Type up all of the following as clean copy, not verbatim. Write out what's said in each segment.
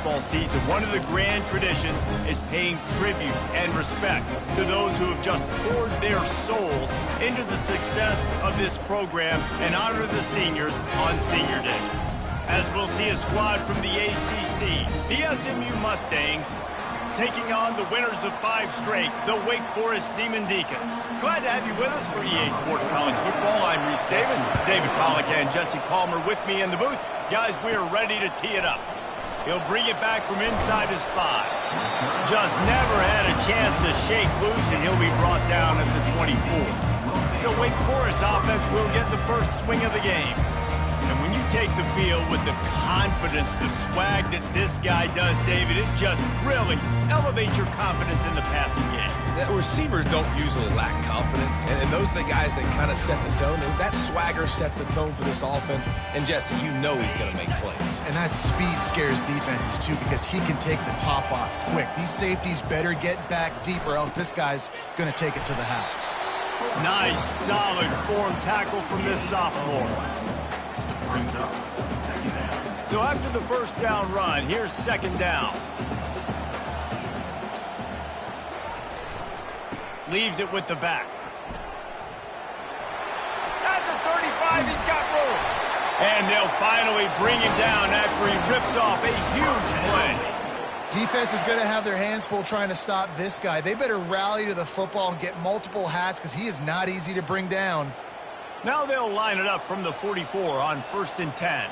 football season, one of the grand traditions is paying tribute and respect to those who have just poured their souls into the success of this program and honor the seniors on Senior Day. As we'll see a squad from the ACC, the SMU Mustangs, taking on the winners of 5 straight, the Wake Forest Demon Deacons. Glad to have you with us for EA Sports College Football. I'm Reese Davis, David Pollack and Jesse Palmer with me in the booth. Guys, we are ready to tee it up. He'll bring it back from inside his 5. Just never had a chance to shake loose, and he'll be brought down at the 24. So Wake Forest offense will get the first swing of the game. And when you take the field with the confidence, the swag that this guy does, David, it just really elevates your confidence in the passing game. The receivers don't usually lack confidence, and those are the guys that kind of set the tone. And that swagger sets the tone for this offense. And Jesse, you know he's going to make plays. And that speed scares defenses, too, because he can take the top off quick. These safeties better get back deep, or else this guy's going to take it to the house. Nice, solid form tackle from this sophomore. So after the first down run, here's second down. Leaves it with the back. At the 35, he's got room. And they'll finally bring him down after he rips off a huge play. Defense is going to have their hands full trying to stop this guy. They better rally to the football and get multiple hats because he is not easy to bring down. Now they'll line it up from the 44 on 1st and 10.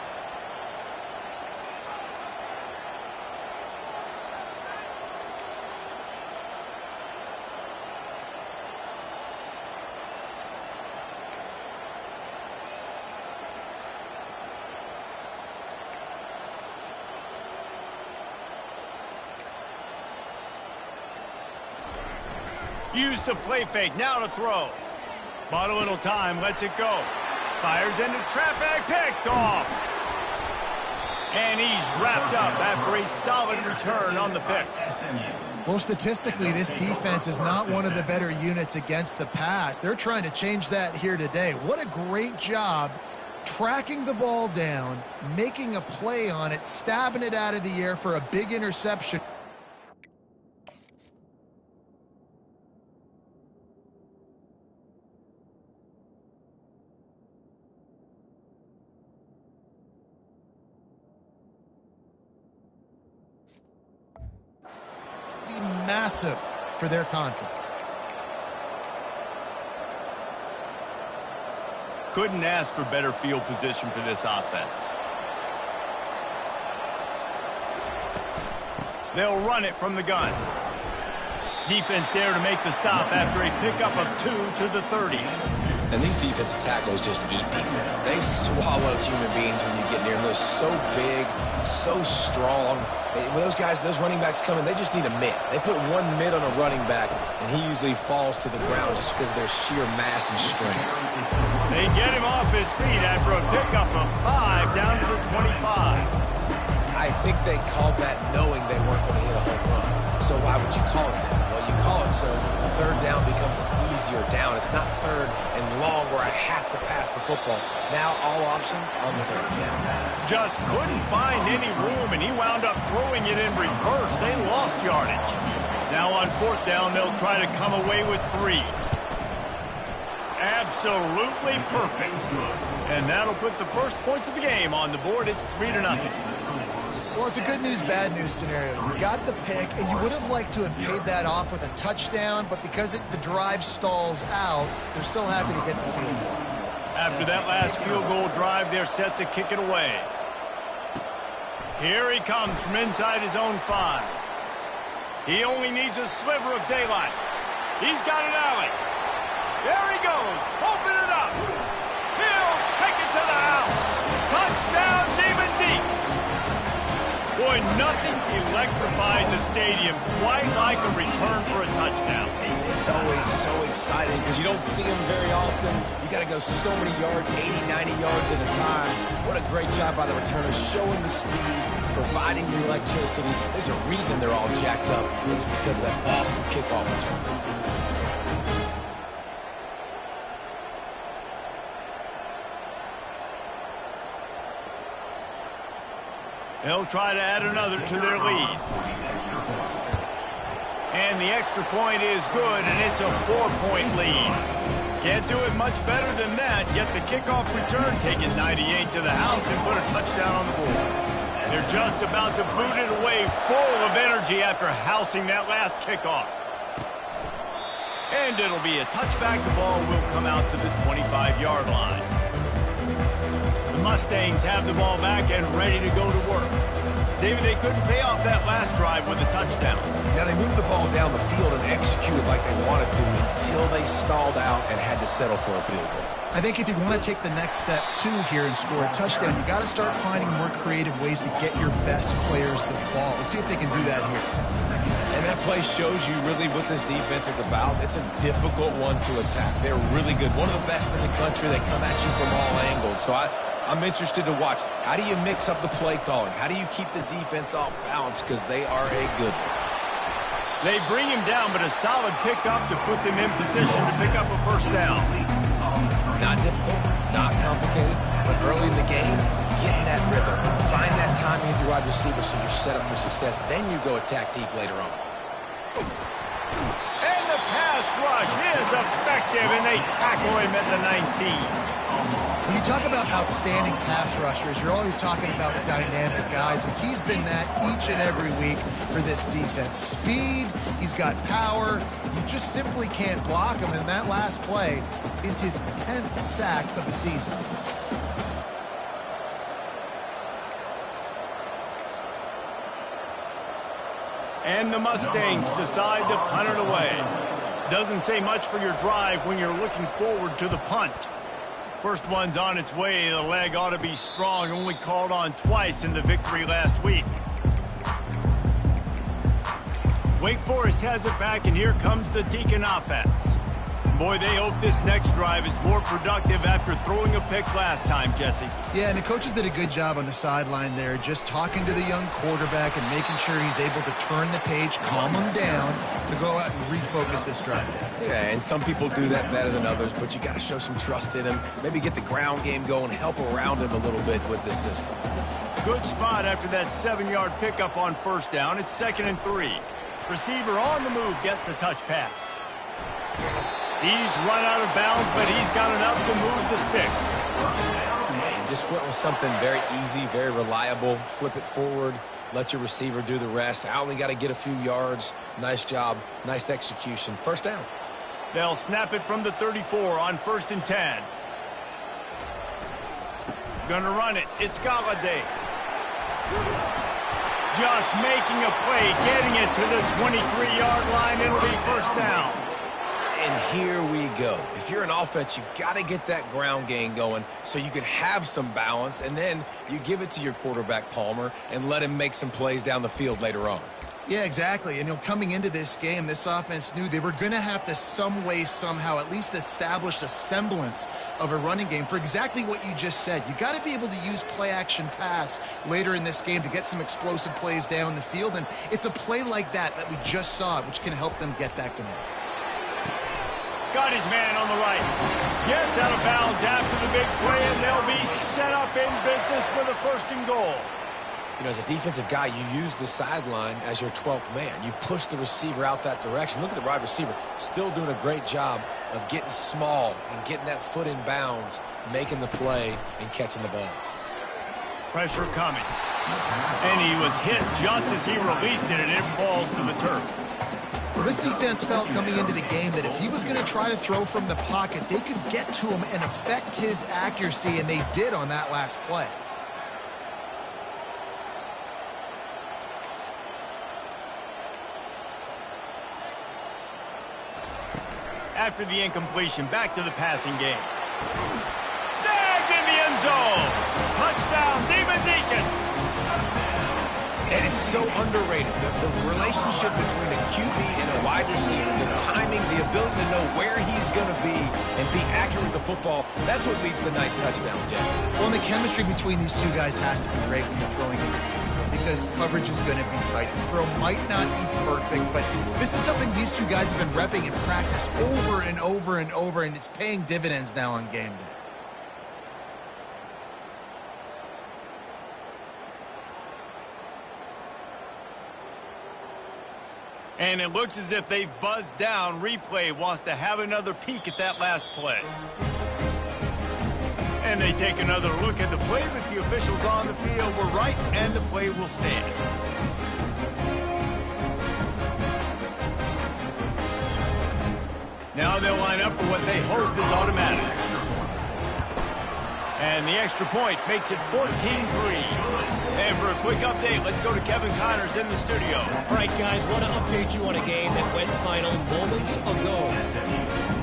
Use the play fake, now to throw. Bought a little time, lets it go. Fires into traffic, picked off. And he's wrapped up after a solid return on the pick. Well, statistically, this defense is not one of the better units against the pass. They're trying to change that here today. What a great job tracking the ball down, making a play on it, stabbing it out of the air for a big interception. Massive for their confidence. Couldn't ask for better field position for this offense. They'll run it from the gun. Defense there to make the stop after a pickup of 2 to the 30. And these defensive tackles just eat people. They swallow human beings when you get near them. They're so big, so strong. When those guys, those running backs come in, they just need a mitt. They put one mitt on a running back, and he usually falls to the ground just because of their sheer mass and strength. They get him off his feet after a pickup of 5 down to the 25. I think they called that knowing they weren't going to hit a home run. So why would you call it that? Well, you call it so third down becomes an easier down. It's not third and long where I have to pass the football. Now all options on the table. Just couldn't find any room, and he wound up throwing it in reverse. They lost yardage. Now on 4th down, they'll try to come away with 3. Absolutely perfect. And that'll put the first points of the game on the board. It's 3-0. Well, it's a good news, bad news scenario. You got the pick, and you would have liked to have paid that off with a touchdown, but because the drive stalls out, they're still happy to get the field goal. After that last field goal drive, they're set to kick it away. Here he comes from inside his own 5. He only needs a sliver of daylight. He's got an alley. There he goes. Open it up. He'll take it to the house. Touchdown, Demon Deeks. Boy, nothing electrifies a stadium quite like a return for a touchdown. It's always so exciting because you don't see them very often. You got to go so many yards, 80, 90 yards at a time. What a great job by the returner, showing the speed, providing the electricity. There's a reason they're all jacked up. It's because of that awesome kickoff return. They'll try to add another to their lead. And the extra point is good, and it's a 4-point lead. Can't do it much better than that, yet the kickoff return taking 98 to the house and put a touchdown on the board. They're just about to boot it away full of energy after housing that last kickoff. And it'll be a touchback. The ball will come out to the 25-yard line. The Mustangs have the ball back and ready to go to work. David, they couldn't pay off that last drive with a touchdown. Now, they moved the ball down the field and executed like they wanted to until they stalled out and had to settle for a field goal. I think if you want to take the next step, too, here and score a touchdown, you got to start finding more creative ways to get your best players the ball. Let's see if they can do that here. And that play shows you really what this defense is about. It's a difficult one to attack. They're really good. One of the best in the country. They come at you from all angles. So I'm interested to watch. How do you mix up the play calling? How do you keep the defense off balance? Because they are a good one. They bring him down, but a solid pickup to put them in position to pick up a first down. Not difficult, not complicated, but early in the game, get in that rhythm. Find that timing with your wide receiver so you're set up for success. Then you go attack deep later on. And the pass rush is effective, and they tackle him at the 19. When you talk about outstanding pass rushers, you're always talking about dynamic guys, and he's been that each and every week for this defense. Speed, he's got power, you just simply can't block him, and that last play is his 10th sack of the season. And the Mustangs decide to punt it away. Doesn't say much for your drive when you're looking forward to the punt. First one's on its way. The leg ought to be strong. Only called on twice in the victory last week. Wake Forest has it back, and here comes the Deacon offense. Boy, they hope this next drive is more productive after throwing a pick last time, Jesse. Yeah, and the coaches did a good job on the sideline there, just talking to the young quarterback and making sure he's able to turn the page, calm him down, to go out and refocus this drive. Yeah, and some people do that better than others, but you got to show some trust in him. Maybe get the ground game going, help around him a little bit with this system. Good spot after that 7-yard pickup on first down. It's 2nd and 3. Receiver on the move gets the touch pass. He's run out of bounds, but he's got enough to move the sticks. And just went with something very easy, very reliable. Flip it forward, let your receiver do the rest. I only got to get a few yards. Nice job, nice execution. First down. They'll snap it from the 34 on 1st and 10. Gonna run it. It's Galladay. Just making a play, getting it to the 23-yard line. It'll be first down. And here we go. If you're an offense, you got to get that ground game going so you can have some balance, and then you give it to your quarterback, Palmer, and let him make some plays down the field later on. Yeah, exactly. And coming into this game, this offense knew they were going to have to some way, somehow, at least establish a semblance of a running game for exactly what you just said. You got to be able to use play-action pass later in this game to get some explosive plays down the field, and it's a play like that we just saw, which can help them get that going. Got his man on the right. Gets out of bounds after the big play, and they'll be set up in business with a 1st and goal. You know, as a defensive guy, you use the sideline as your 12th man. You push the receiver out that direction. Look at the wide receiver. Still doing a great job of getting small and getting that foot in bounds, making the play, and catching the ball. Pressure coming. And he was hit just as he released it, and it falls to the turf. Well, this defense felt coming into the game that if he was going to try to throw from the pocket, they could get to him and affect his accuracy, and they did on that last play. After the incompletion, back to the passing game. Snagged in the end zone. Touchdown, Demon Deacons. And it's so underrated. The relationship between a QB and a wide receiver, the timing, the ability to know where he's going to be and be accurate with the football, that's what leads to nice touchdowns, Jesse. Well, and the chemistry between these two guys has to be great when you're throwing into the end zone because coverage is going to be tight. The throw might not be perfect, but this is something these two guys have been repping in practice over and over and over, and it's paying dividends now on game day. And it looks as if they've buzzed down. Replay wants to have another peek at that last play. And they take another look at the play, but the officials on the field were right, and the play will stand. Now they'll line up for what they hope is automatic. And the extra point makes it 14-3. And for a quick update, let's go to Kevin Connors in the studio. All right, guys, want to update you on a game that went final moments ago.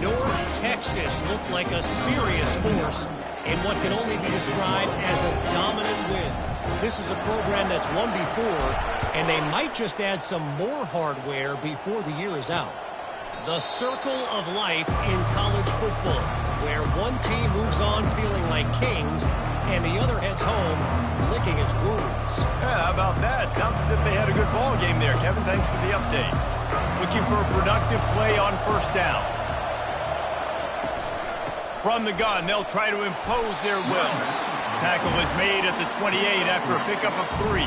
North Texas looked like a serious force in what can only be described as a dominant win. This is a program that's won before, and they might just add some more hardware before the year is out. The circle of life in college football, where one team moves on feeling like kings, and the other heads home licking its wounds. Yeah, how about that? Sounds as if they had a good ball game there. Kevin, thanks for the update. Looking for a productive play on first down. From the gun, they'll try to impose their will. Tackle is made at the 28 after a pickup of 3.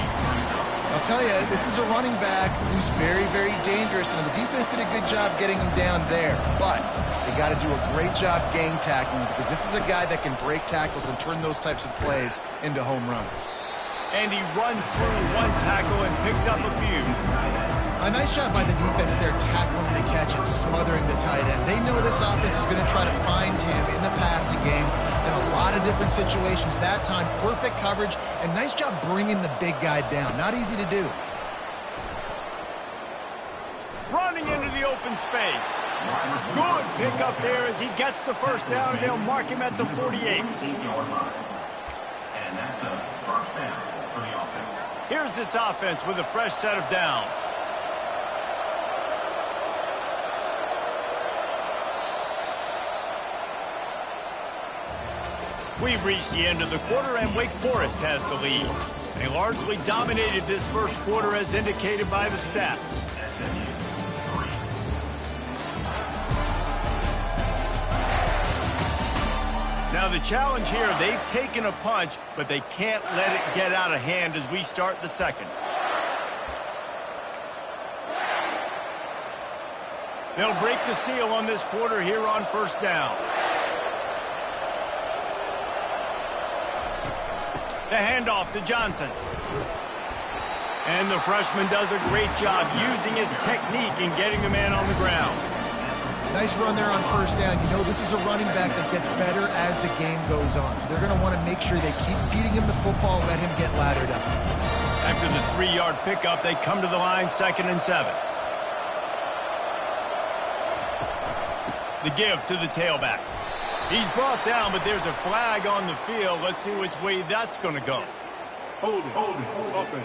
I'll tell you, this is a running back who's very, very dangerous, and the defense did a good job getting him down there. But they got to do a great job gang tackling, because this is a guy that can break tackles and turn those types of plays into home runs. And he runs through one tackle and picks up a few. A nice job by the defense there, tackling the catch and smothering the tight end. They know this offense is going to try to find him in the passing game in a lot of different situations. That time, perfect coverage, and nice job bringing the big guy down. Not easy to do. Running into the open space. Good pickup there as he gets the first down. They'll mark him at the 48. And that's a first down for the offense. Here's this offense with a fresh set of downs. We've reached the end of the quarter, and Wake Forest has the lead. They largely dominated this first quarter as indicated by the stats. Now the challenge here, they've taken a punch, but they can't let it get out of hand as we start the second. They'll break the seal on this quarter here on first down. The handoff to Johnson. And the freshman does a great job using his technique and getting the man on the ground. Nice run there on first down. You know, this is a running back that gets better as the game goes on. So they're going to want to make sure they keep feeding him the football and let him get laddered up. After the 3-yard pickup, they come to the line, 2nd and 7. The give to the tailback. He's brought down, but there's a flag on the field. Let's see which way that's going to go. Hold it, open.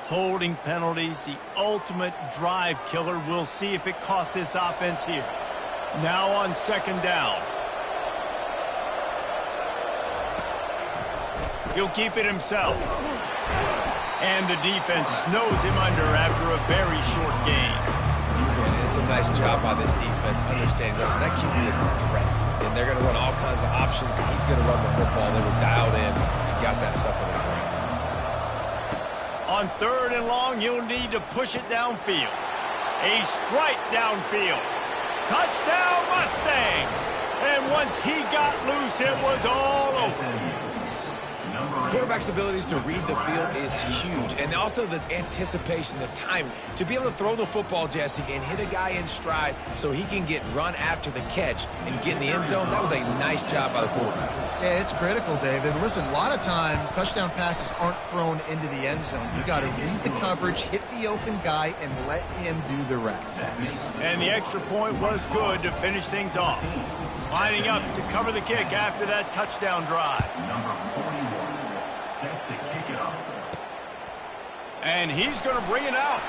Holding penalties, the ultimate drive killer. We'll see if it costs this offense here. Now on 2nd down. He'll keep it himself. And the defense snows him under after a very short gain. And it's a nice job by this defense understanding, listen, that QB is a threat. And they're going to run all kinds of options, and he's going to run the football. They were dialed in and got that sucker to the ground. On 3rd and long, you'll need to push it downfield. A strike downfield. Touchdown, Mustangs! And once he got loose, it was all over. Quarterback's abilities to read the field is huge, and also the anticipation, the timing. To be able to throw the football, Jesse, and hit a guy in stride so he can get run after the catch and get in the end zone, that was a nice job by the quarterback. Yeah, it's critical, David. Listen, a lot of times touchdown passes aren't thrown into the end zone. You got to read the coverage, hit the open guy, and let him do the rest. And the extra point was good to finish things off. Lining up to cover the kick after that touchdown drive. Number 41, set to kick it off. And he's going to bring it out.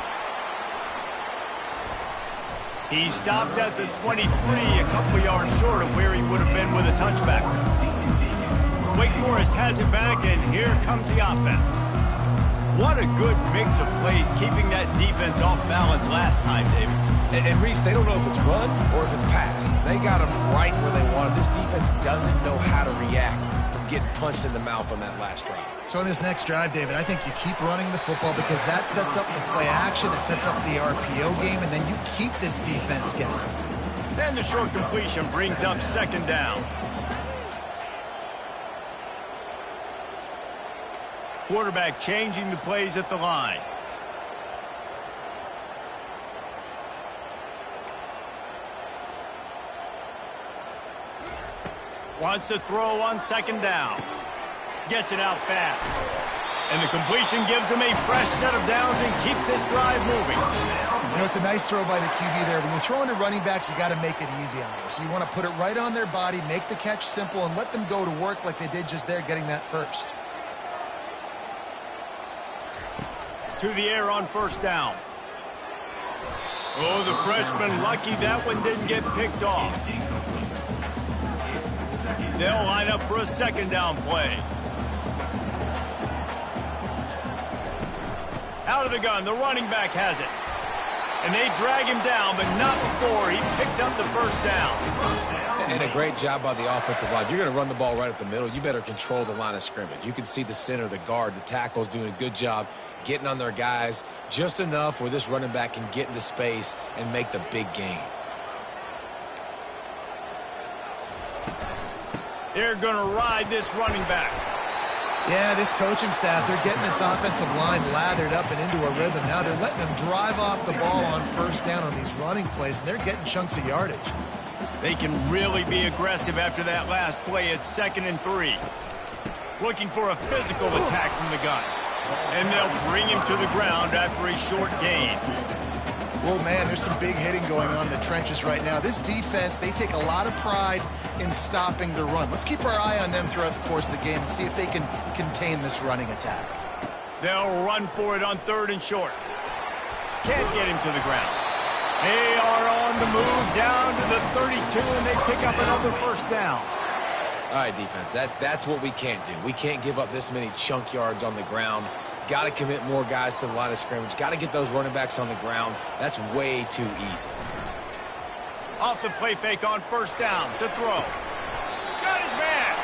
He stopped at the 23, a couple yards short of where he would have been with a touchback. Wake Forest has it back, and here comes the offense. What a good mix of plays, keeping that defense off balance last time, David. And Reese, they don't know if it's run or if it's pass. They got them right where they want them. This defense doesn't know how to react. getting punched in the mouth on that last drive. So in this next drive, David, I think you keep running the football because that sets up the play action, it sets up the RPO game, and then you keep this defense guessing. And the short completion brings up second down. Quarterback changing the plays at the line. Wants to throw on second down. Gets it out fast. And the completion gives him a fresh set of downs and keeps this drive moving. You know, it's a nice throw by the QB there. When you throw into running backs, you got to make it easy on them. So you want to put it right on their body, make the catch simple, and let them go to work like they did just there, getting that first. To the air on first down. Oh, the freshman lucky that one didn't get picked off. They'll line up for a second down play. Out of the gun, the running back has it. And they drag him down, but not before he picks up the first down. And a great job by the offensive line. You're going to run the ball right at the middle. You better control the line of scrimmage. You can see the center, the guard, the tackles doing a good job getting on their guys just enough where this running back can get into space and make the big gain. They're going to ride this running back. Yeah, this coaching staff, they're getting this offensive line lathered up and into a rhythm. Now they're letting them drive off the ball on first down on these running plays, and they're getting chunks of yardage. They can really be aggressive after that last play at 2nd and 3. Looking for a physical attack from the gun. And they'll bring him to the ground after a short gain. Well, man, there's some big hitting going on in the trenches right now. This defense, they take a lot of pride in stopping the run. Let's keep our eye on them throughout the course of the game and see if they can contain this running attack. They'll run for it on 3rd and short. Can't get him to the ground. They are on the move down to the 32, and they pick up another first down. All right, defense, that's what we can't do. We can't give up this many chunk yards on the ground. Got to commit more guys to the line of scrimmage. Got to get those running backs on the ground. That's way too easy. Off the play fake on first down to throw. Got his man.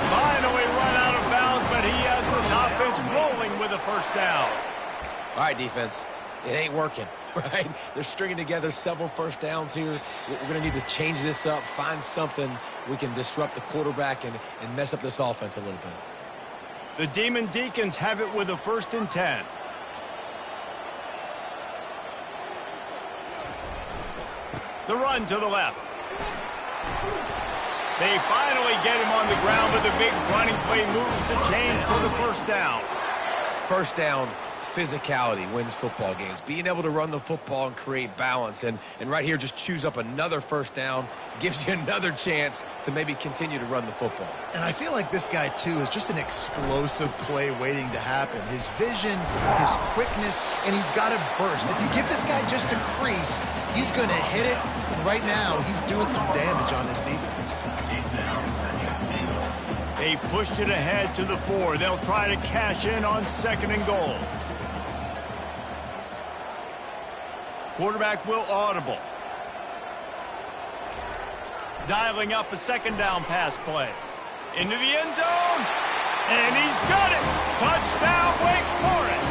Finally run out of bounds, but he has this offense rolling with a first down. All right, defense, it ain't working, right? They're stringing together several first downs here. We're going to need to change this up, find something we can disrupt the quarterback and mess up this offense a little bit. The Demon Deacons have it with a 1st and 10. The run to the left. They finally get him on the ground, but the big running play moves the chains for the first down. First down, physicality wins football games. Being able to run the football and create balance. And right here, just choose up another first down, gives you another chance to maybe continue to run the football. And I feel like this guy, too, is just an explosive play waiting to happen. His vision, his quickness, and he's got a burst. If you give this guy just a crease, he's going to hit it. And right now, he's doing some damage on this defense. They pushed it ahead to the 4. They'll try to cash in on 2nd and goal. Quarterback will audible. Dialing up a second down pass play. Into the end zone. And he's got it. Touchdown, Wake Forest.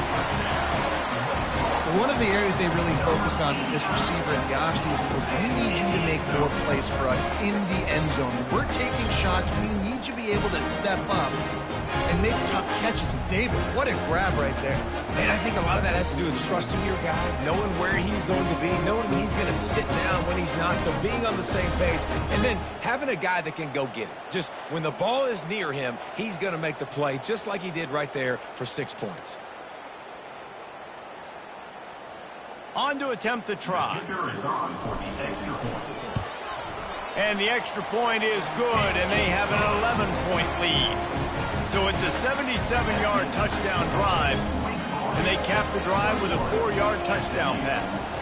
One of the areas they really focused on with this receiver in the offseason was we need you to make more plays for us in the end zone. When we're taking shots, we need you to be able to step up and make tough catches. And David, what a grab right there. And I think a lot of that has to do with trusting your guy, knowing where he's going to be, knowing when he's going to sit down, when he's not, so being on the same page, and then having a guy that can go get it. Just when the ball is near him, he's going to make the play, just like he did right there for 6 points. On to attempt the try. Kicker is on for the extra point. And the extra point is good, and they have an 11-point lead. So it's a 77-yard touchdown drive, and they cap the drive with a 4-yard touchdown pass.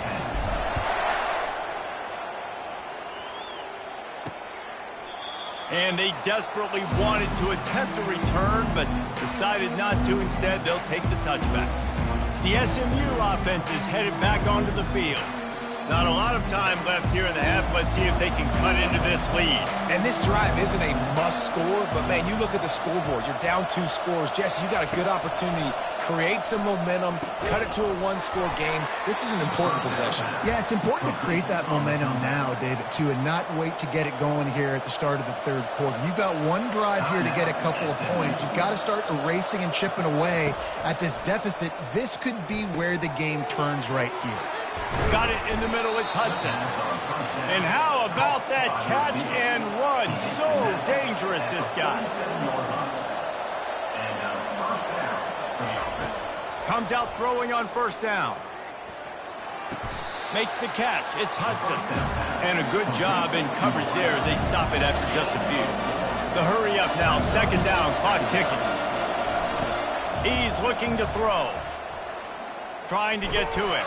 And they desperately wanted to attempt a return, but decided not to. Instead, they'll take the touchback. The SMU offense is headed back onto the field. Not a lot of time left here in the half. Let's see if they can cut into this lead. And this drive isn't a must score, but, man, you look at the scoreboard. You're down 2 scores. Jesse, you got a good opportunity. Create some momentum. Cut it to a 1-score game. This is an important possession. Yeah, it's important to create that momentum now, David, too, and not wait to get it going here at the start of the third quarter. You've got one drive here to get a couple of points. You've got to start erasing and chipping away at this deficit. This could be where the game turns right here. Got it in the middle. It's Hudson. And how about that catch and run? So dangerous, this guy. Comes out throwing on first down. Makes the catch. It's Hudson. And a good job in coverage there as they stop it after just a few. The hurry up now. Second down. Clock ticking. He's looking to throw. Trying to get to it.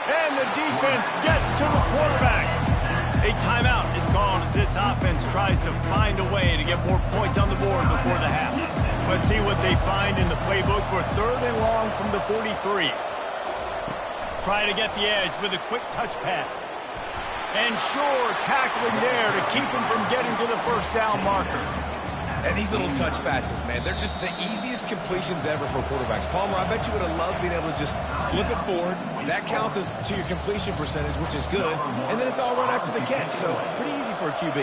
And the defense gets to the quarterback. A timeout is called as this offense tries to find a way to get more points on the board before the half. Let's see what they find in the playbook for 3rd and long from the 43. Try to get the edge with a quick touch pass. And sure, tackling there to keep him from getting to the first down marker. And these little touch passes, man, they're just the easiest completions ever for quarterbacks. Palmer, I bet you would have loved being able to just flip it forward. That counts as to your completion percentage, which is good. And then it's all right after the catch, so pretty easy for a QB.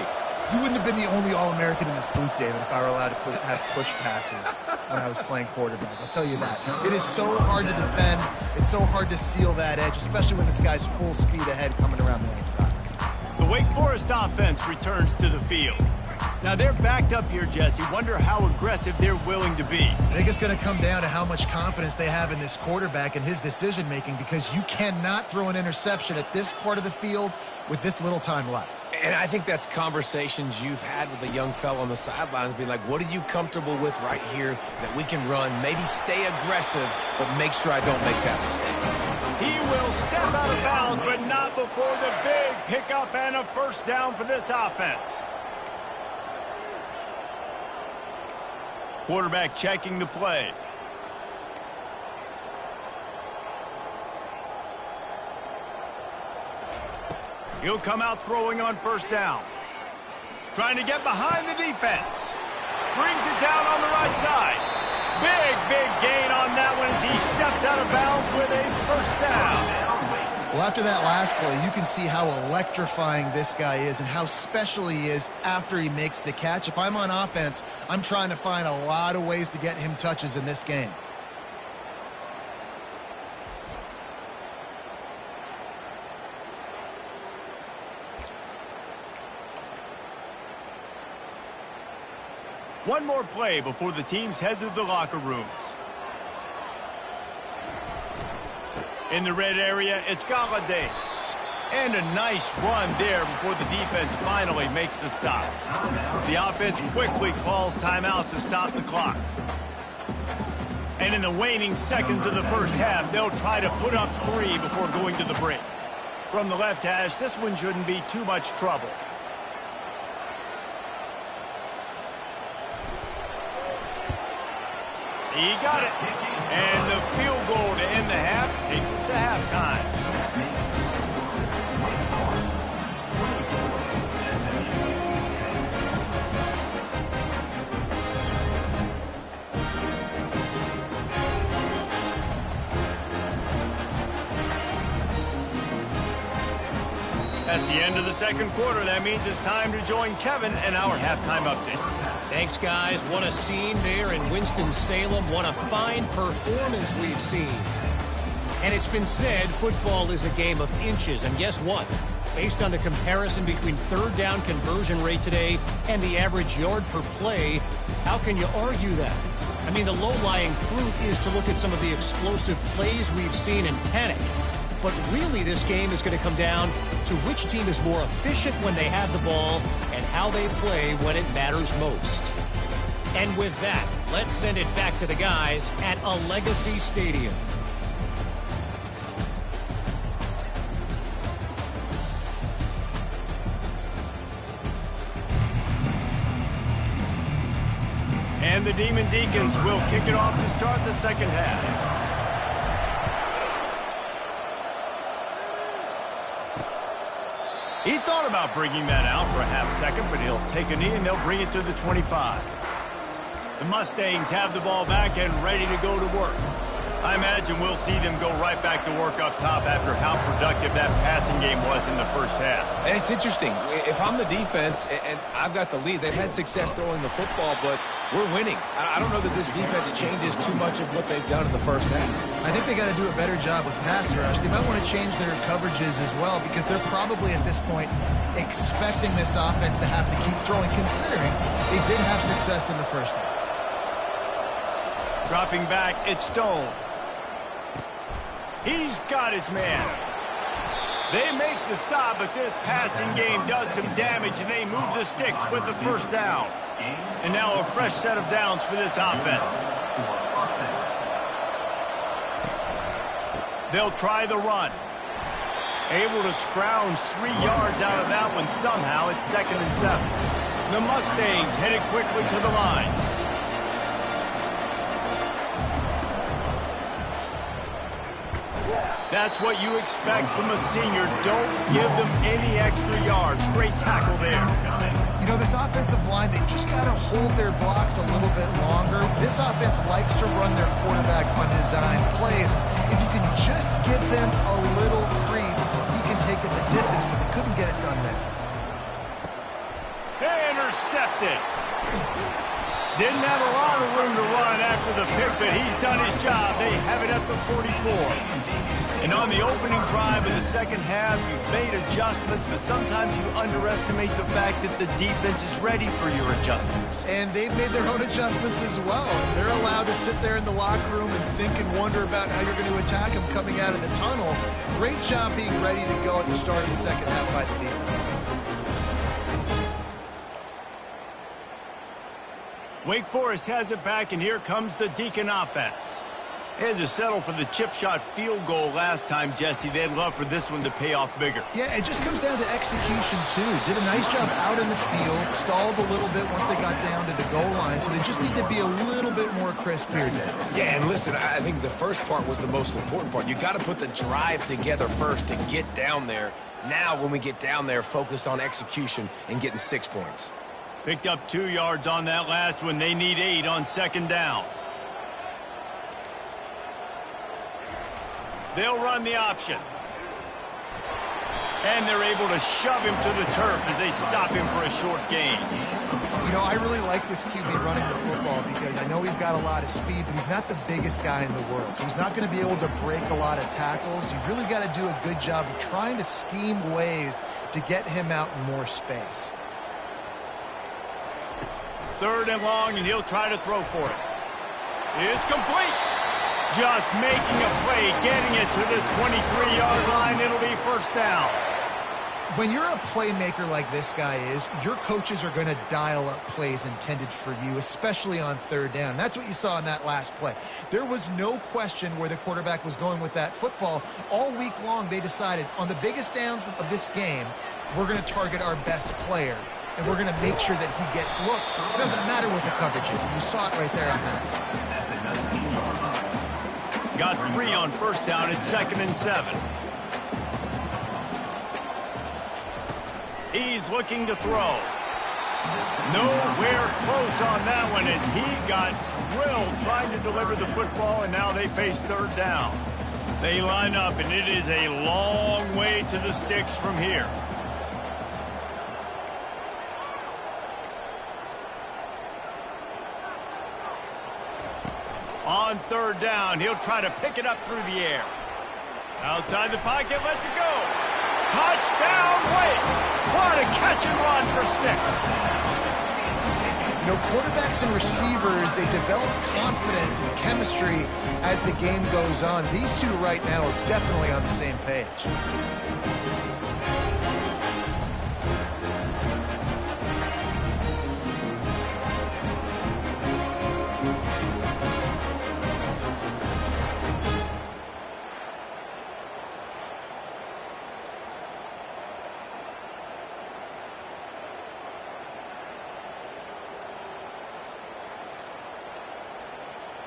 You wouldn't have been the only All-American in this booth, David, if I were allowed to have push passes when I was playing quarterback. I'll tell you that. It is so hard to defend. It's so hard to seal that edge, especially when this guy's full speed ahead coming around the inside. The Wake Forest offense returns to the field. Now they're backed up here, Jesse. Wonder how aggressive they're willing to be. I think it's going to come down to how much confidence they have in this quarterback and his decision-making, because you cannot throw an interception at this part of the field with this little time left. And I think that's conversations you've had with a young fellow on the sidelines, being like, what are you comfortable with right here that we can run? Maybe stay aggressive, but make sure I don't make that mistake. He will step out of bounds, but not before the big pickup and a first down for this offense. Quarterback checking the play. He'll come out throwing on first down. Trying to get behind the defense. Brings it down on the right side. Big gain on that one as he steps out of bounds with a first down. Well, after that last play, you can see how electrifying this guy is and how special he is after he makes the catch. If I'm on offense, I'm trying to find a lot of ways to get him touches in this game. One more play before the teams head to the locker rooms. In the red area, it's Galladay. And a nice run there before the defense finally makes the stop. The offense quickly calls timeout to stop the clock. And in the waning seconds of the first half, they'll try to put up 3 before going to the break. From the left hash, this one shouldn't be too much trouble. He got it. And the field goal to end the half takes us to halftime. That's the end of the second quarter. That means it's time to join Kevin and our halftime update. Thanks, guys. What a scene there in Winston-Salem. What a fine performance we've seen. And it's been said football is a game of inches. And guess what? Based on the comparison between third down conversion rate today and the average yard per play, how can you argue that? I mean, the low-lying fruit is to look at some of the explosive plays we've seen and panic. But really, this game is going to come down to which team is more efficient when they have the ball and how they play when it matters most. And with that, let's send it back to the guys at a Legacy Stadium. And the Demon Deacons will kick it off to start the second half. He thought about bringing that out for a half second, but he'll take a knee and they'll bring it to the 25. The Mustangs have the ball back and ready to go to work. I imagine we'll see them go right back to work up top after how productive that passing game was in the first half. And it's interesting. If I'm the defense and I've got the lead, they've had success throwing the football, but we're winning. I don't know that this defense changes too much of what they've done in the first half. I think they got to do a better job with pass rush. They might want to change their coverages as well because they're probably at this point expecting this offense to have to keep throwing, considering they did have success in the first half. Dropping back, it's Stone. He's got his man. They make the stop, but this passing game does some damage, and they move the sticks with the first down. And now a fresh set of downs for this offense. They'll try the run. Able to scrounge 3 yards out of that one somehow. It's 2nd and 7. The Mustangs headed quickly to the line. That's what you expect from a senior. Don't give them any extra yards. Great tackle there. You know, this offensive line, they just got to hold their blocks a little bit longer. This offense likes to run their quarterback on design plays. If you can just give them a little crease, he can take it the distance, but they couldn't get it done there. Intercepted. Didn't have a lot of room to run after the pick, but he's done his job. They have it at the 44. And on the opening drive of the second half, you've made adjustments, but sometimes you underestimate the fact that the defense is ready for your adjustments. And they've made their own adjustments as well. They're allowed to sit there in the locker room and think and wonder about how you're going to attack them coming out of the tunnel. Great job being ready to go at the start of the second half by the defense. Wake Forest has it back, and here comes the Deacon offense. They had to settle for the chip shot field goal last time, Jesse. They'd love for this one to pay off bigger. Yeah, it just comes down to execution, too. Did a nice job out in the field, stalled a little bit once they got down to the goal line, so they just need to be a little bit more crisp here today. Yeah, and listen, I think the first part was the most important part. You got to put the drive together first to get down there. Now, when we get down there, focus on execution and getting 6 points. Picked up 2 yards on that last one. They need 8 on second down. They'll run the option. And they're able to shove him to the turf as they stop him for a short gain. You know, I really like this QB running the football because I know he's got a lot of speed, but he's not the biggest guy in the world. So he's not going to be able to break a lot of tackles. You've really got to do a good job of trying to scheme ways to get him out in more space. 3rd and long, and he'll try to throw for it. It's complete. Just making a play, getting it to the 23-yard line. It'll be first down. When you're a playmaker like this guy is, your coaches are going to dial up plays intended for you, especially on 3rd down. That's what you saw in that last play. There was no question where the quarterback was going with that football. All week long, they decided on the biggest downs of this game, we're going to target our best player, and we're going to make sure that he gets looks. It doesn't matter what the coverage is. You saw it right there on that. Got 3 on first down. It's 2nd and 7. He's looking to throw. Nowhere close on that one as he got drilled trying to deliver the football, and now they face 3rd down. They line up, and it is a long way to the sticks from here. On 3rd down, he'll try to pick it up through the air. Outside the pocket, lets it go. Touchdown, Wake! What a catch and run for 6. You know, quarterbacks and receivers, they develop confidence and chemistry as the game goes on. These two right now are definitely on the same page.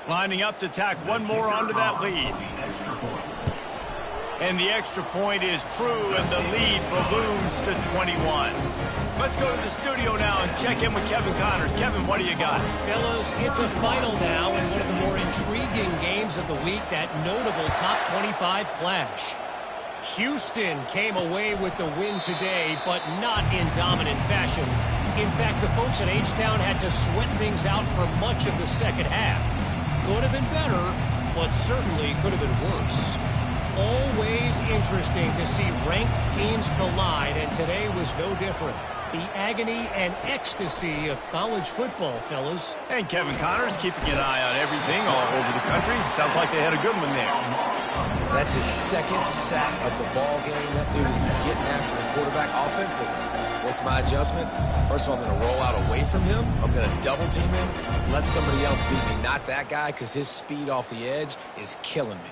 Lining up to tack one more onto that lead. And the extra point is true, and the lead balloons to 21. Let's go to the studio now and check in with Kevin Connors. Kevin, what do you got? Fellas, it's a final now in one of the more intriguing games of the week, that notable top 25 clash. Houston came away with the win today, but not in dominant fashion. In fact, the folks in H-Town had to sweat things out for much of the second half. Could have been better, but certainly could have been worse. Always interesting to see ranked teams collide, and today was no different. The agony and ecstasy of college football, fellas. And Kevin Connors keeping an eye on everything all over the country. Sounds like they had a good one there. That's his second sack of the ball game. That dude is getting after the quarterback offensively. What's my adjustment? First of all, I'm going to roll out away from him. I'm going to double team him. Let somebody else beat me, not that guy, because his speed off the edge is killing me.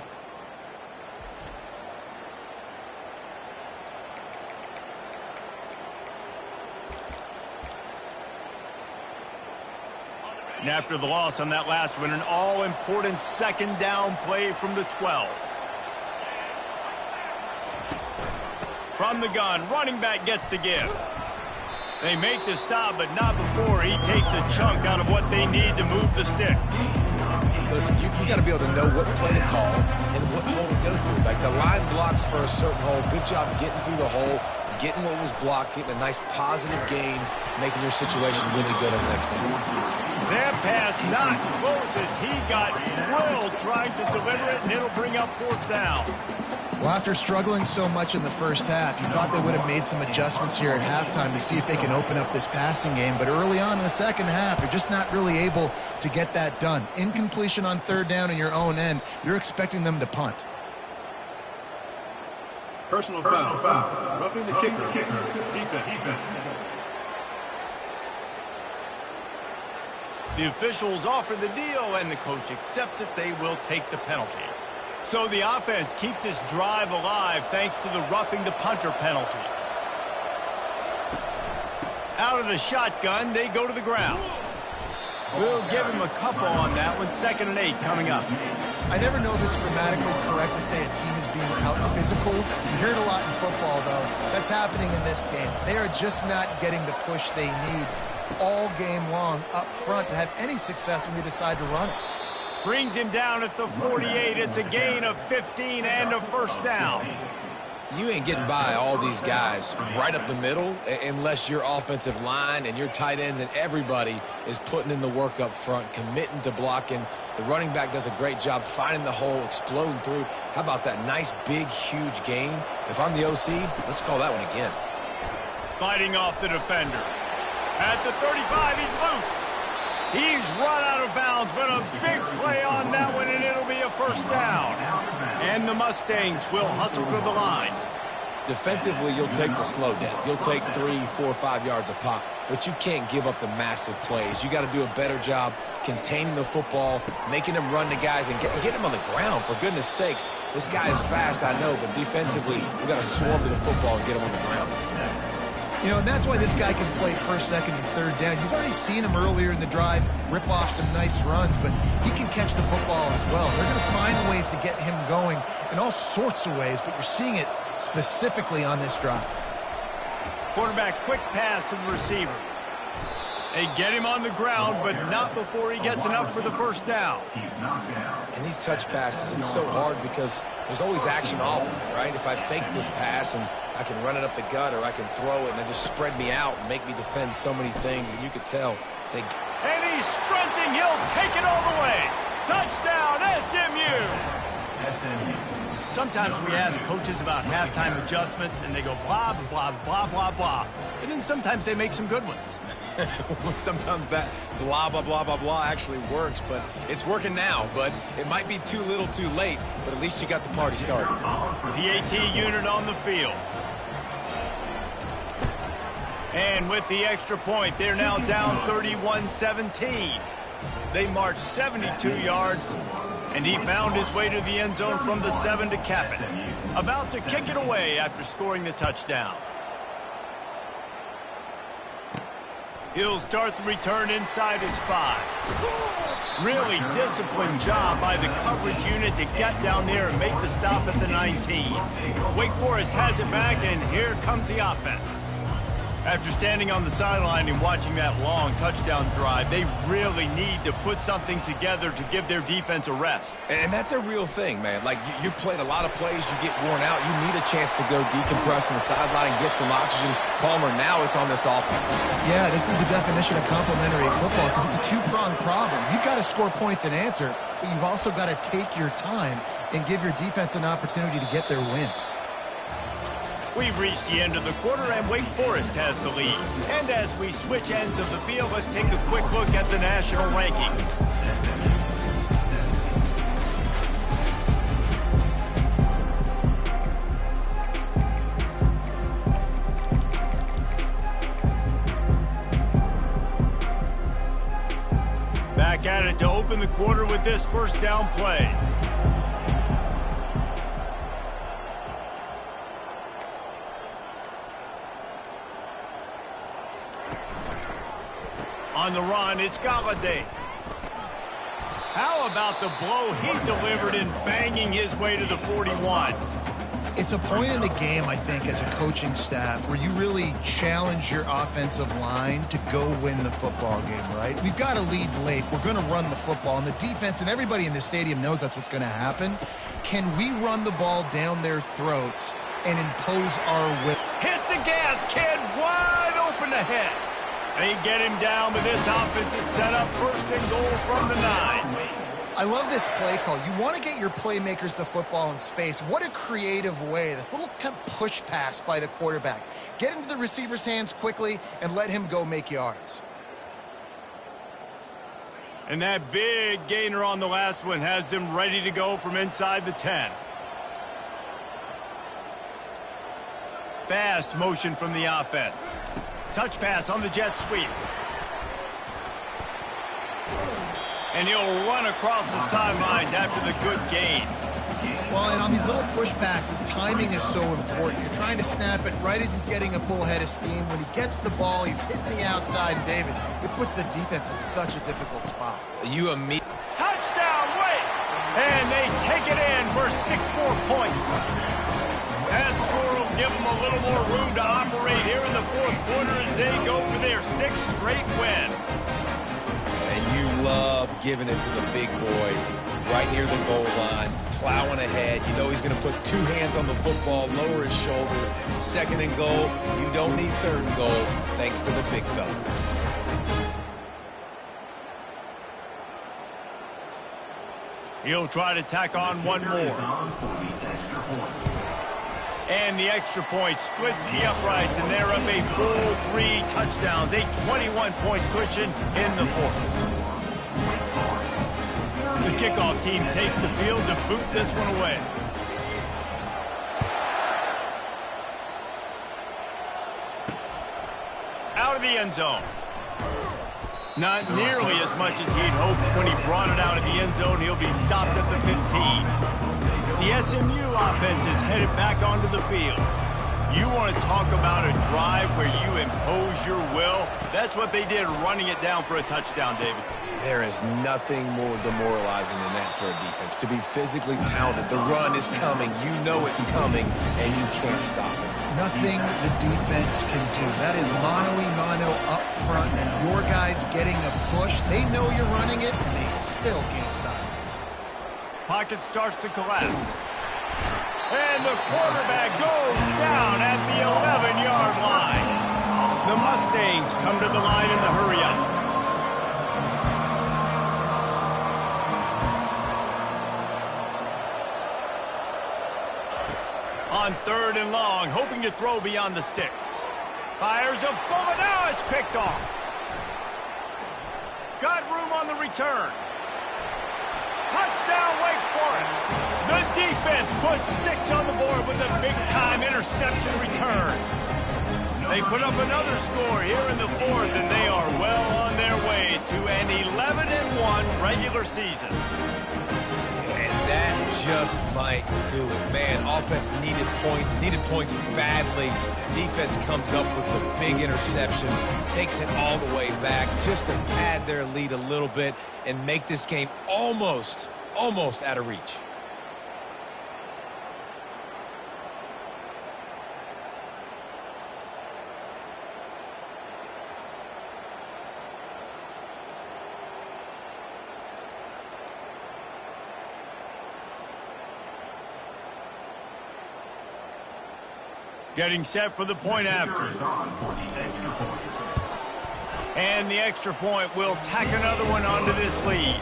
And after the loss on that last one, an all-important second down play from the 12. From the gun, running back gets to give. They make the stop, but not before he takes a chunk out of what they need to move the sticks. Listen, you got to be able to know what play to call and what hole to go through. Like, the line blocks for a certain hole. Good job getting through the hole, getting what was blocked, getting a nice positive gain, making your situation really good on the next one. That pass not close as he got drilled trying to deliver it, and it'll bring up fourth down. Well, after struggling so much in the first half, you thought they would have made some adjustments here at halftime to see if they can open up this passing game. But early on in the second half, they're just not really able to get that done. Incompletion on third down in your own end, you're expecting them to punt. Personal foul. Roughing the kicker. Defense. The officials offer the deal, and the coach accepts it. They will take the penalty. So the offense keeps this drive alive thanks to the roughing the punter penalty. Out of the shotgun, they go to the ground. We'll give him a couple on that one. 2nd and 8 coming up. I never know if it's grammatically correct to say a team is being out-physical. You hear it a lot in football, though. That's happening in this game. They are just not getting the push they need all game long up front to have any success when they decide to run it. Brings him down at the 48. It's a gain of 15 and a first down. You ain't getting by all these guys right up the middle unless your offensive line and your tight ends and everybody is putting in the work up front, committing to blocking. The running back does a great job finding the hole, exploding through. How about that nice, big, huge gain? If I'm the OC, let's call that one again. Fighting off the defender. At the 35, he's loose. He's run out of bounds, but a big play on that one, and it'll be a first down. And the Mustangs will hustle to the line. Defensively, you'll take the slow death. You'll take 3, 4, 5 yards a pop, but you can't give up the massive plays. You got to do a better job containing the football, making them run to guys, and get them on the ground. For goodness sakes, this guy is fast, I know, but defensively, we got to swarm to the football and get him on the ground. You know, and that's why this guy can play first, second, and third down. You've already seen him earlier in the drive rip off some nice runs, but he can catch the football as well. They're going to find ways to get him going in all sorts of ways, but you're seeing it specifically on this drive. Quarterback quick pass to the receiver. They get him on the ground, but not before he gets enough for the first down. And these touch passes, it's so hard because there's always action off of it, right? If I fake this pass and I can run it up the gut or I can throw it and they just spread me out and make me defend so many things, and you could tell. And he's sprinting. He'll take it all the way. Touchdown, SMU. Sometimes we ask coaches about halftime adjustments, and they go blah, blah, blah, blah, blah. And then sometimes they make some good ones. Sometimes that blah, blah, blah, blah, blah actually works, but it's working now. But it might be too little too late, but at least you got the party started. The AT unit on the field. And with the extra point, they're now down 31-17. They marched 72 yards, and he found his way to the end zone from the 7 to cap it. About to kick it away after scoring the touchdown. He'll start the return inside his 5. Really disciplined job by the coverage unit to get down there and make the stop at the 19. Wake Forest has it back, and here comes the offense. After standing on the sideline and watching that long touchdown drive, they really need to put something together to give their defense a rest. And that's a real thing, man. Like, you played a lot of plays, you get worn out, you need a chance to go decompress on the sideline, get some oxygen. Palmer, now it's on this offense. Yeah, this is the definition of complementary football because it's a two-pronged problem. You've got to score points and answer, but you've also got to take your time and give your defense an opportunity to get their win. We've reached the end of the quarter, and Wake Forest has the lead. And as we switch ends of the field, let's take a quick look at the national rankings. Back at it to open the quarter with this first down play. On the run, it's Galladay. How about the blow he delivered in banging his way to the 41? It's a point in the game, I think, as a coaching staff where you really challenge your offensive line to go win the football game, right? We've got to lead late. We're going to run the football, and the defense and everybody in the stadium knows that's what's going to happen. Can we run the ball down their throats and impose our will? Hit the gas, kid. Wide open ahead. They get him down, but this offense is set up first and goal from the 9. I love this play call. You want to get your playmakers the football in space. What a creative way. This little kind of push pass by the quarterback. Get into the receiver's hands quickly and let him go make yards. And that big gainer on the last one has them ready to go from inside the 10. Fast motion from the offense. Touch pass on the jet sweep. And he'll run across the sidelines after the good gain. Well, and on these little push passes, timing is so important. You're trying to snap it right as he's getting a full head of steam. When he gets the ball, he's hitting the outside. And David, it puts the defense in such a difficult spot. Touchdown, Wake! And they take it in for 6 more points. That score will give them a little more room to operate here in the fourth quarter as they go for their 6th straight win. And you love giving it to the big boy right near the goal line, plowing ahead. You know he's going to put 2 hands on the football, lower his shoulder. 2nd and goal. You don't need 3rd and goal, thanks to the big fella. He'll try to tack on one more. And the extra point splits the uprights, and they're up a full 3 touchdowns, a 21-point cushion in the 4th. The kickoff team takes the field to boot this one away. Out of the end zone. Not nearly as much as he'd hoped when he brought it out of the end zone. He'll be stopped at the 15. The SMU offense is headed back onto the field. You want to talk about a drive where you impose your will? That's what they did, running it down for a touchdown, David. There is nothing more demoralizing than that for a defense, to be physically pounded. The run is coming. You know it's coming, and you can't stop it. Nothing the defense can do. That is mano-a-mano up front, and your guys getting a push. They know you're running it, and they still can't stop it. Pocket starts to collapse. And the quarterback goes down at the 11-yard line. The Mustangs come to the line in the hurry-up. On 3rd and long, hoping to throw beyond the sticks. Fires a bullet. Now it's picked off. Got room on the return. Touchdown, Wake Forest. The defense puts 6 on the board with a big-time interception return. They put up another score here in the 4th, and they are well on their way to an 11-1 regular season. And That just might do it. Man, offense needed points badly. Defense comes up with the big interception, takes it all the way back just to pad their lead a little bit and make this game almost out of reach. Getting set for the point after. And the extra point will tack another one onto this lead.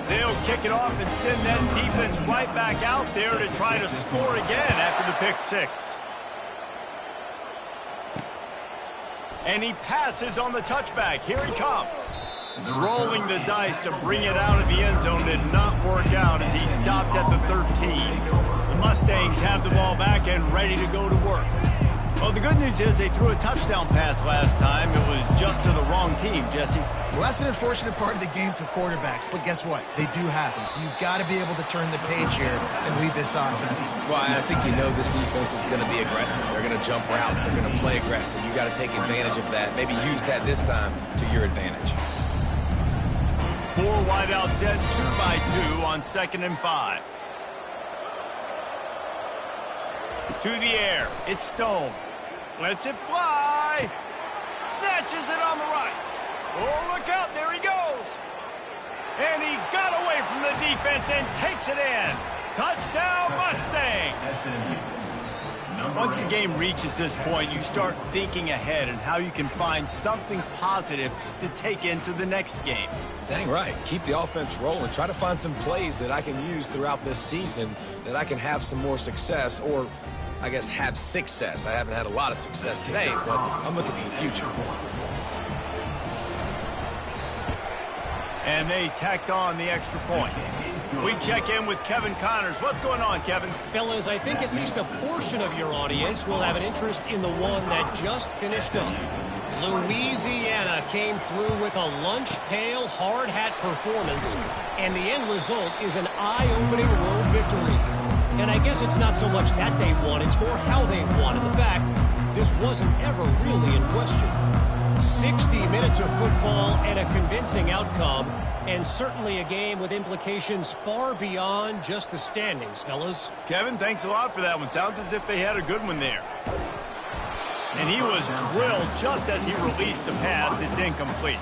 They'll kick it off and send that defense right back out there to try to score again after the pick six. And he passes on the touchback. Here he comes. Rolling the dice to bring it out of the end zone did not work out as he stopped at the 13. The Mustangs have the ball back and ready to go to work. Well, the good news is they threw a touchdown pass last time. It was just to the wrong team, Jesse. Well, that's an unfortunate part of the game for quarterbacks, but guess what? They do happen, so you've got to be able to turn the page here and lead this offense. Well, I think you know this defense is going to be aggressive. They're going to jump routes. They're going to play aggressive. You've got to take advantage of that. Maybe use that this time to your advantage. 4 wideouts set 2 by 2 on 2nd and 5. To the air. It's Stone. Lets it fly. Snatches it on the right. Oh, look out. There he goes. And he got away from the defense and takes it in. Touchdown, Mustangs. Once the game reaches this point, you start thinking ahead and how you can find something positive to take into the next game. Dang right. Keep the offense rolling. Try to find some plays that I can use throughout this season that I can have some more success, or I guess have success. I haven't had a lot of success today, but I'm looking for the future. And they tacked on the extra point. We check in with Kevin Connors. What's going on, Kevin? Fellas, I think at least a portion of your audience will have an interest in the one that just finished up. Louisiana came through with a lunch pail hard hat performance, and the end result is an eye-opening road victory. And I guess it's not so much that they won, it's more how they won. And the fact, this wasn't ever really in question. 60 minutes of football and a convincing outcome, and certainly a game with implications far beyond just the standings, fellas. Kevin, thanks a lot for that one. Sounds as if they had a good one there. And he was drilled just as he released the pass. It's incomplete.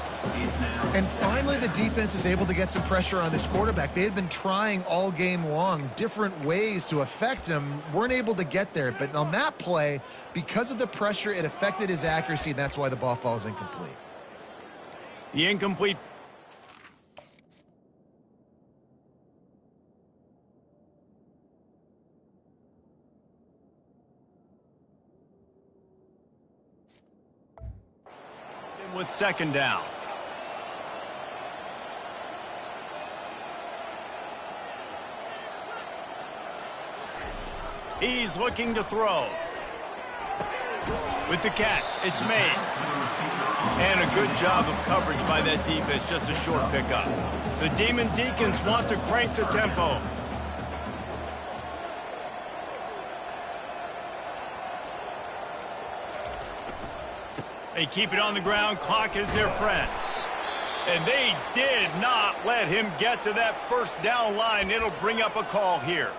And finally, the defense is able to get some pressure on this quarterback. They had been trying all game long different ways to affect him. Weren't able to get there. But on that play, because of the pressure, it affected his accuracy, and that's why the ball falls incomplete. The incomplete. With 2nd down. He's looking to throw. With the catch, it's Mays. And a good job of coverage by that defense, just a short pickup. The Demon Deacons want to crank the tempo. They keep it on the ground. Clock is their friend. And they did not let him get to that 1st down line. It'll bring up a call here.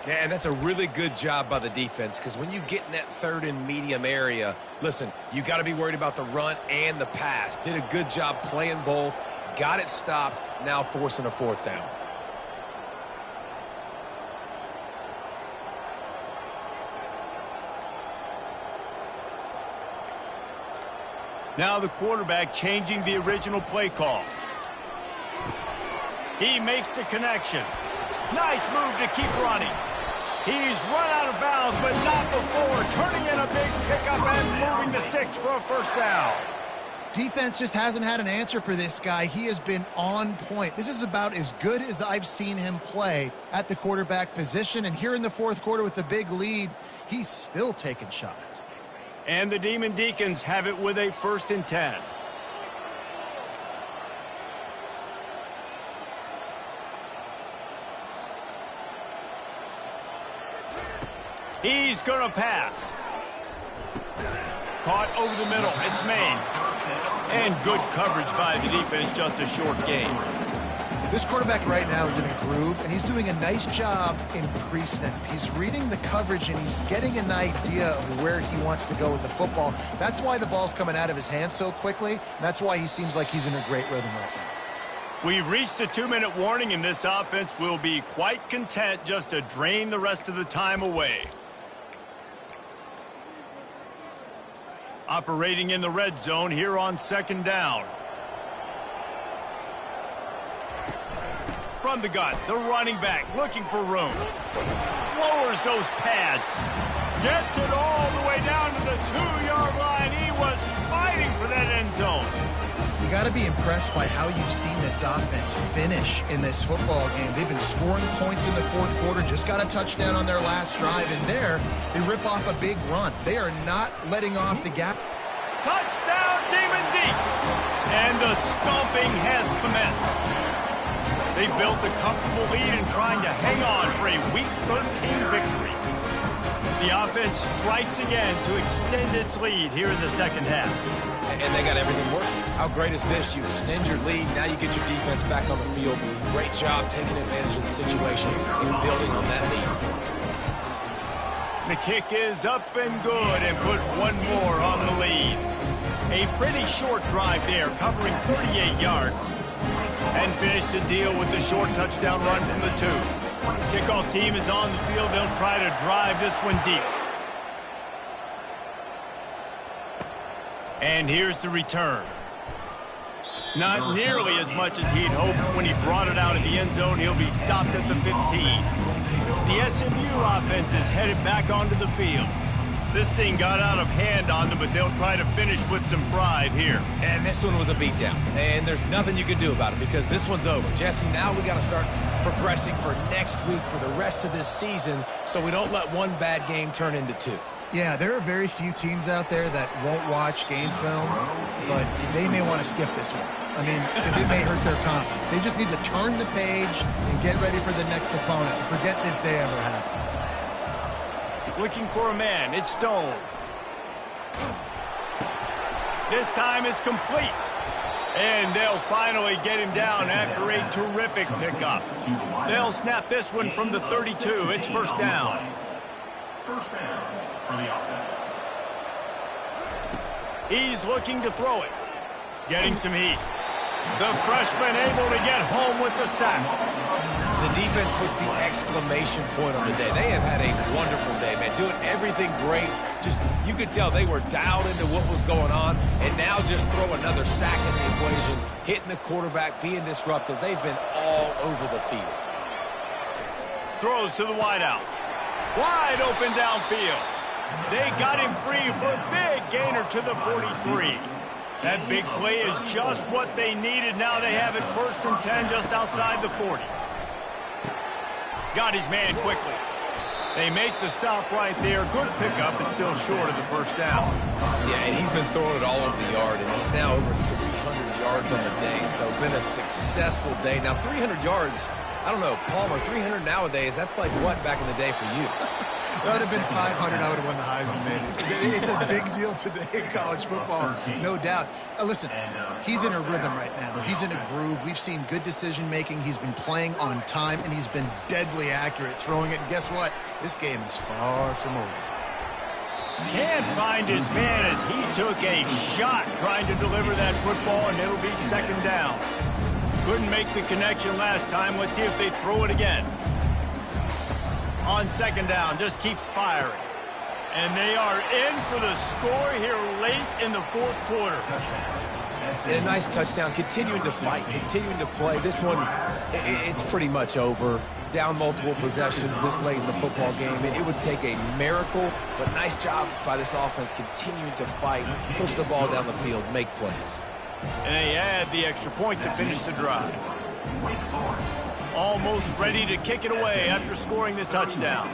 Yeah, and that's a really good job by the defense, because when you get in that 3rd and medium area, listen, you got to be worried about the run and the pass. Did a good job playing both. Got it stopped. Now forcing a 4th down. Now the quarterback changing the original play call. He makes the connection. Nice move to keep running. He's run out of bounds, but not before turning in a big pickup and moving the sticks for a 1st down. Defense just hasn't had an answer for this guy. He has been on point. This is about as good as I've seen him play at the quarterback position. And here in the 4th quarter with the big lead, he's still taking shots. And the Demon Deacons have it with a 1st and 10. He's going to pass. Caught over the middle. It's Maines. And good coverage by the defense, just a short gain. This quarterback right now is in a groove, and he's doing a nice job in pre-snap. He's reading the coverage, and he's getting an idea of where he wants to go with the football. That's why the ball's coming out of his hands so quickly, and that's why he seems like he's in a great rhythm right now. We've reached the 2-minute warning, and this offense will be quite content just to drain the rest of the time away. Operating in the red zone here on 2nd down. From the gun, the running back looking for room. Lowers those pads. Gets it all the way down to the 2-yard line. He was fighting for that end zone. You got to be impressed by how you've seen this offense finish in this football game. They've been scoring points in the 4th quarter, just got a touchdown on their last drive, and there they rip off a big run. They are not letting off the gap. Touchdown, Demon Deacs! And the stomping has commenced. They built a comfortable lead and trying to hang on for a Week 13 victory. The offense strikes again to extend its lead here in the 2nd half. And they got everything working. How great is this? You extend your lead, now you get your defense back on the field. Great job taking advantage of the situation and building on that lead. The kick is up and good and put one more on the lead. A pretty short drive there, covering 38 yards. And finish the deal with the short touchdown run from the 2. Kickoff team is on the field. They'll try to drive this one deep. And here's the return. Not nearly as much as he'd hoped when he brought it out of the end zone. He'll be stopped at the 15. The SMU offense is headed back onto the field. This thing got out of hand on them, but they'll try to finish with some pride here. And this one was a beatdown. And there's nothing you can do about it because this one's over. Jesse, now we got to start progressing for next week for the rest of this season so we don't let one bad game turn into 2. Yeah, there are very few teams out there that won't watch game film, but they may want to skip this one. I mean, because it may hurt their confidence. They just need to turn the page and get ready for the next opponent and forget this day ever happened. Looking for a man. It's Stone. This time it's complete. And they'll finally get him down after a terrific pickup. They'll snap this one from the 32. It's 1st down. 1st down for the offense. He's looking to throw it. Getting some heat. The freshman able to get home with the sack. The defense puts the exclamation point on the day. They have had a wonderful day, man. Doing everything great. Just, you could tell they were dialed into what was going on. And now just throw another sack in the equation. Hitting the quarterback, being disruptive. They've been all over the field. Throws to the wideout. Wide open downfield. They got him free for a big gainer to the 43. That big play is just what they needed. Now they have it 1st and 10 just outside the 40. Got his man quickly. They make the stop right there. Good pickup. It's still short of the 1st down. Yeah, and he's been throwing it all over the yard, and he's now over 300 yards on the day. So been a successful day. Now 300 yards, I don't know, Palmer, 300 nowadays, that's like what back in the day for you? That would have been 500. I would have won the Heisman, maybe. It's a big deal today in college football, no doubt. Listen, he's in a rhythm right now. He's in a groove. We've seen good decision-making. He's been playing on time, and he's been deadly accurate throwing it. And guess what? This game is far from over. Can't find his man as he took a shot trying to deliver that football, and it'll be 2nd down. Couldn't make the connection last time. Let's see if they throw it again. On 2nd down, just keeps firing. And they are in for the score here late in the 4th quarter. And a nice touchdown, continuing to fight, continuing to play. This one, it's pretty much over. Down multiple possessions this late in the football game. It would take a miracle, but nice job by this offense continuing to fight, push the ball down the field, make plays. And they add the extra point to finish the drive. Almost ready to kick it away after scoring the touchdown.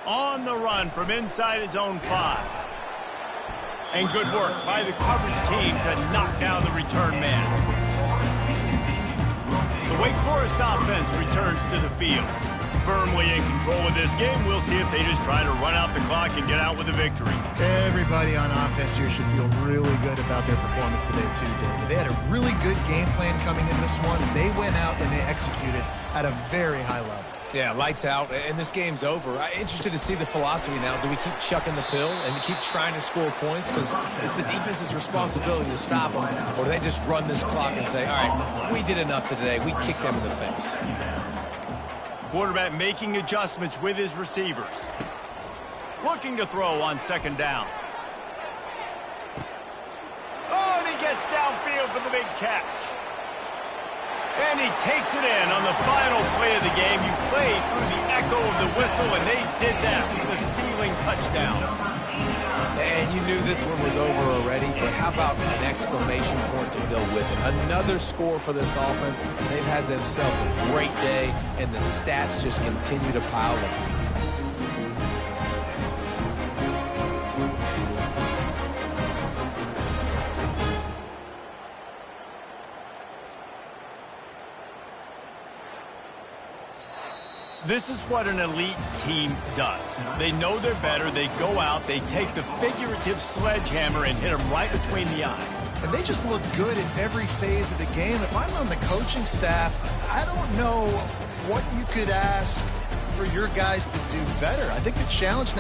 On the run from inside his own 5. And good work by the coverage team to knock down the return man. The Wake Forest offense returns to the field. Firmly in control of this game. We'll see if they just try to run out the clock and get out with a victory. Everybody on offense here should feel really good about their performance today too, David. They had a really good game plan coming into this one, and they went out and they executed at a very high level. Yeah, lights out, and this game's over. I'm interested to see the philosophy now. Do we keep chucking the pill and keep trying to score points? Because it's the defense's responsibility to stop them. Or do they just run this clock and say, all right, we did enough today. We kicked them in the face. Quarterback making adjustments with his receivers. Looking to throw on second down. Oh, and he gets downfield for the big catch. And he takes it in on the final play of the game. You played through the echo of the whistle, and they did that with a ceiling touchdown. And you knew this one was over already, but how about an exclamation point to go with it? Another score for this offense. They've had themselves a great day, and the stats just continue to pile up. This is what an elite team does. They know they're better. They go out. They take the figurative sledgehammer and hit them right between the eyes. And they just look good in every phase of the game. If I'm on the coaching staff, I don't know what you could ask for your guys to do better. I think the challenge now